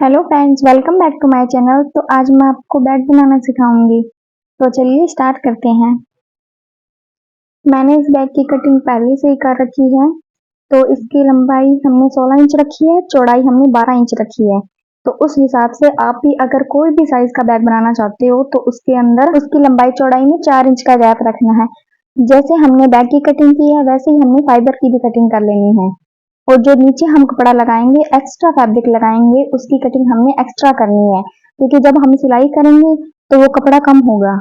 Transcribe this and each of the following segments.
Hello friends, welcome back to my channel. तो आज मैं आपको बैग बनाना सिखाऊंगी। तो चलिए स्टार्ट करते हैं। मैंने इस बैग की कटिंग पहले से ही कर रखी है। तो इसकी लंबाई हमने 16 इंच रखी है, चौड़ाई हमने 12 इंच रखी है। तो उस हिसाब से आप भी अगर कोई भी साइज का बैग बनाना चाहते हो तो उसके अंदर उसकी लंबाई चौड़ाई में 4 इंच का गैप रखना है। जैसे हमने बैग की कटिंग की है वैसे ही हमने फाइबर की भी कटिंग कर लेनी है। और जो नीचे हम कपड़ा लगाएंगे, एक्स्ट्रा फैब्रिक लगाएंगे, उसकी कटिंग हमने एक्स्ट्रा करनी है, क्योंकि जब हम सिलाई करेंगे तो वो कपड़ा कम होगा।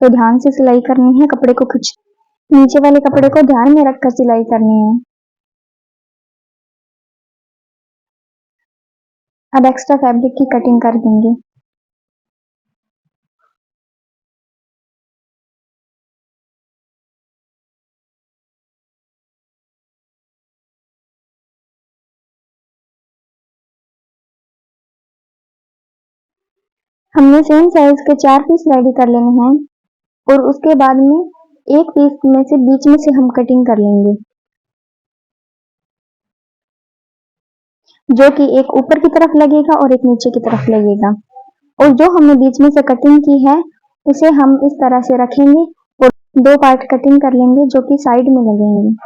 तो ध्यान से सिलाई करनी है, कपड़े को खींच नीचे वाले कपड़े को ध्यान में रखकर सिलाई करनी है। अब एक्स्ट्रा फैब्रिक की कटिंग कर देंगे। हमने सेम साइज के 4 पीस रेडी कर लेने हैं और उसके बाद में एक पीस में से बीच में से हम कटिंग कर लेंगे, जो कि एक ऊपर की तरफ लगेगा और एक नीचे की तरफ लगेगा। और जो हमने बीच में से कटिंग की है उसे हम इस तरह से रखेंगे और दो पार्ट कटिंग कर लेंगे जो कि साइड में लगेंगे।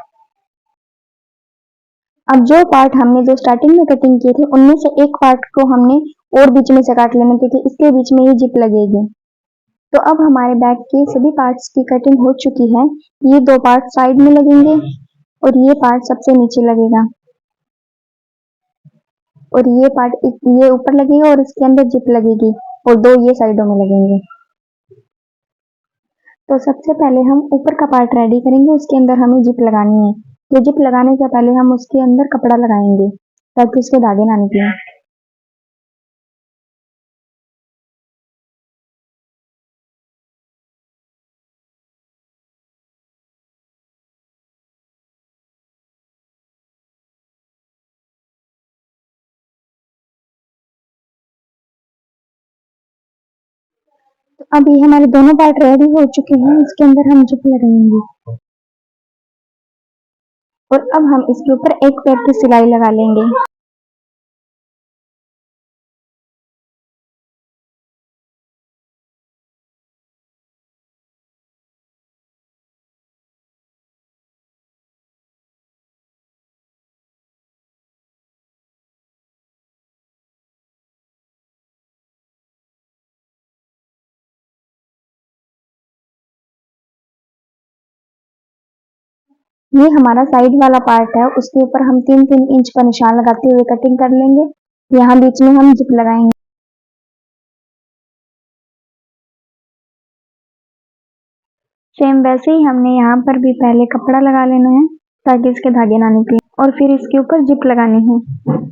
अब जो पार्ट हमने जो स्टार्टिंग में कटिंग किए थे उनमें से एक पार्ट को हमने और बीच में से काट लेना, क्योंकि इसके बीच में ही जिप लगेगी। तो अब हमारे बैग के सभी पार्ट्स की कटिंग हो चुकी है। ये दो पार्ट साइड में लगेंगे और ये पार्ट सबसे नीचे लगेगा और ये पार्ट ये ऊपर लगेगा और इसके अंदर जिप लगेगी और दो ये साइडों में लगेंगे। तो सबसे पहले हम ऊपर का पार्ट रेडी करेंगे, उसके अंदर हमें जिप लगानी है। तो जिप लगाने से पहले हम उसके अंदर कपड़ा लगाएंगे ताकि उसके धागे ना निकले। तो अब ये हमारे दोनों पार्ट रेडी हो चुके हैं, इसके अंदर हम जिप लगाएंगे और अब हम इसके ऊपर एक पैर की सिलाई लगा लेंगे। ये हमारा साइड वाला पार्ट है, उसके ऊपर हम 3-3 इंच का निशान लगाते हुए कटिंग कर लेंगे। यहाँ बीच में हम जिप लगाएंगे। सेम वैसे ही हमने यहाँ पर भी पहले कपड़ा लगा लेना है ताकि इसके धागे ना निकले और फिर इसके ऊपर जिप लगानी है।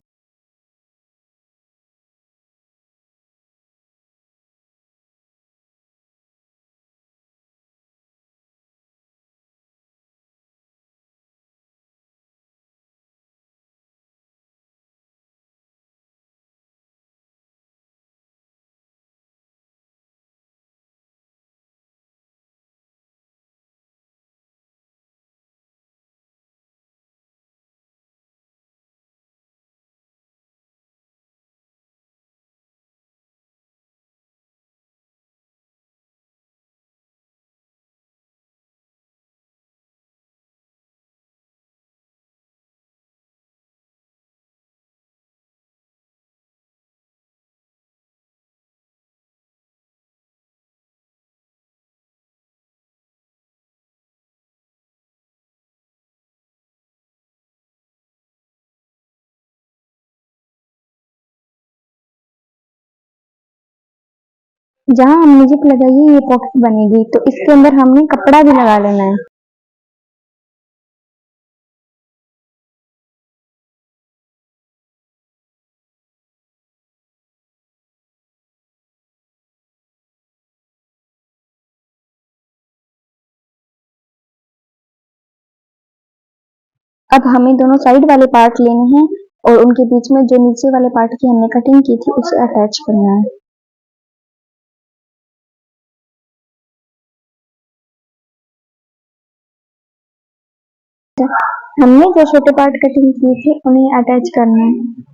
जहाँ हमने जिप लगाई है ये पॉकेट बनेगी, तो इसके अंदर हमने कपड़ा भी लगा लेना है। अब हमें दोनों साइड वाले पार्ट लेने हैं और उनके बीच में जो नीचे वाले पार्ट की हमने कटिंग की थी उसे अटैच करना है। हमने जो छोटे पार्ट कटिंग किए थे उन्हें अटैच करना है।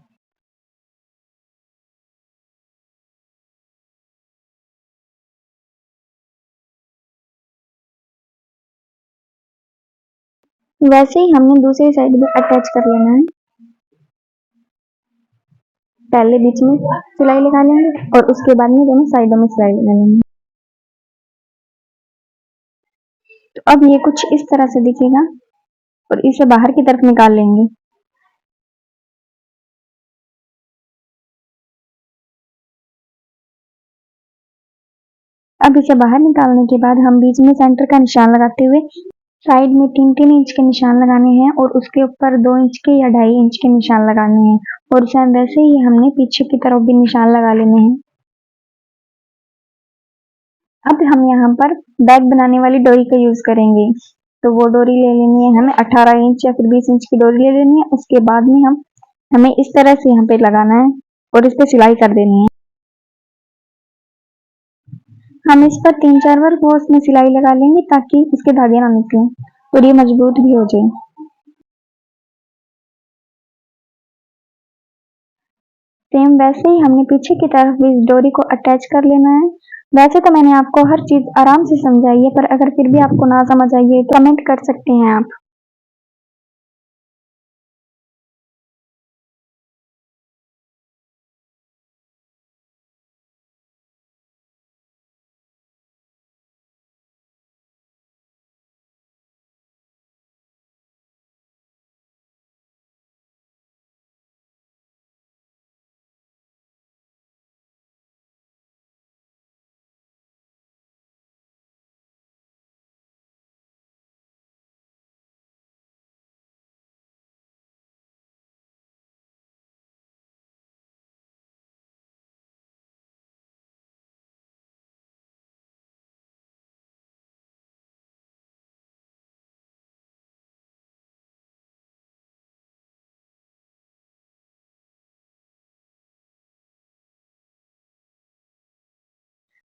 वैसे ही हमने दूसरी साइड भी अटैच कर लेना है। पहले बीच में सिलाई लगा लेंगे और उसके बाद में दोनों साइडों में सिलाई लगा लेंगे। तो अब ये कुछ इस तरह से दिखेगा और इसे बाहर की तरफ निकाल लेंगे। अब इसे बाहर निकालने के बाद हम बीच में सेंटर का निशान लगाते हुए साइड में 3-3 इंच के निशान लगाने हैं और उसके ऊपर 2 इंच के या 2.5 इंच के निशान लगाने हैं और शायद वैसे ही हमने पीछे की तरफ भी निशान लगा लेने हैं। अब हम यहाँ पर बैग बनाने वाली डोरी का यूज करेंगे, तो वो डोरी ले लेनी है हमें 18 इंच या फिर 20 इंच की डोरी ले लेनी है। उसके बाद में हमें इस तरह से यहाँ पे लगाना है और इस पे सिलाई कर देनी है। हम इस पर 3-4 बार वो उसमें सिलाई लगा लेंगे ताकि इसके धागे ना निकलें और ये मजबूत भी हो जाए। सेम वैसे ही हमने पीछे की तरफ भी इस डोरी को अटैच कर लेना है। वैसे तो मैंने आपको हर चीज आराम से समझाई है, पर अगर फिर भी आपको ना समझ आई है तो कमेंट कर सकते हैं आप।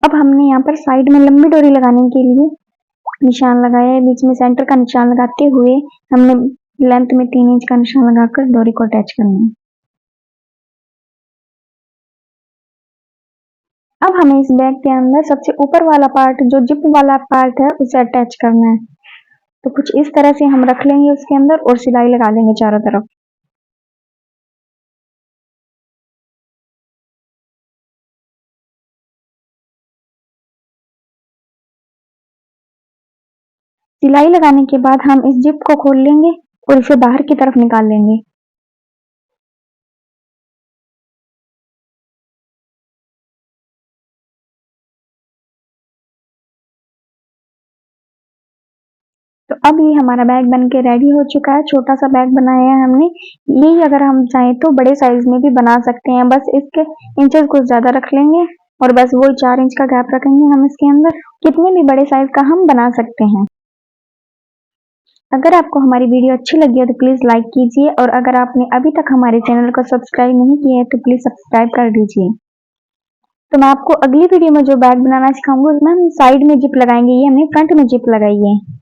अब हमने यहाँ पर साइड में लंबी डोरी लगाने के लिए निशान लगाया है। बीच में सेंटर का निशान लगाते हुए हमने लेंथ में 3 इंच का निशान लगाकर डोरी को अटैच करना है। अब हमें इस बैग के अंदर सबसे ऊपर वाला पार्ट, जो जिप वाला पार्ट है, उसे अटैच करना है। तो कुछ इस तरह से हम रख लेंगे उसके अंदर और सिलाई लगा लेंगे चारों तरफ। सिलाई लगाने के बाद हम इस जिप को खोल लेंगे और इसे बाहर की तरफ निकाल लेंगे। तो अब ये हमारा बैग बन के रेडी हो चुका है। छोटा सा बैग बनाया है हमने। यही अगर हम चाहें तो बड़े साइज में भी बना सकते हैं, बस इसके इंचेस कुछ ज्यादा रख लेंगे और बस वही 4 इंच का गैप रखेंगे हम इसके अंदर। कितने भी बड़े साइज का हम बना सकते हैं। अगर आपको हमारी वीडियो अच्छी लगी है तो प्लीज लाइक कीजिए और अगर आपने अभी तक हमारे चैनल को सब्सक्राइब नहीं किया है तो प्लीज सब्सक्राइब कर दीजिए। तो मैं आपको अगली वीडियो में जो बैग बनाना सिखाऊंगी उसमें हम साइड में जिप लगाएंगे, ये हमने फ्रंट में जिप लगाई है।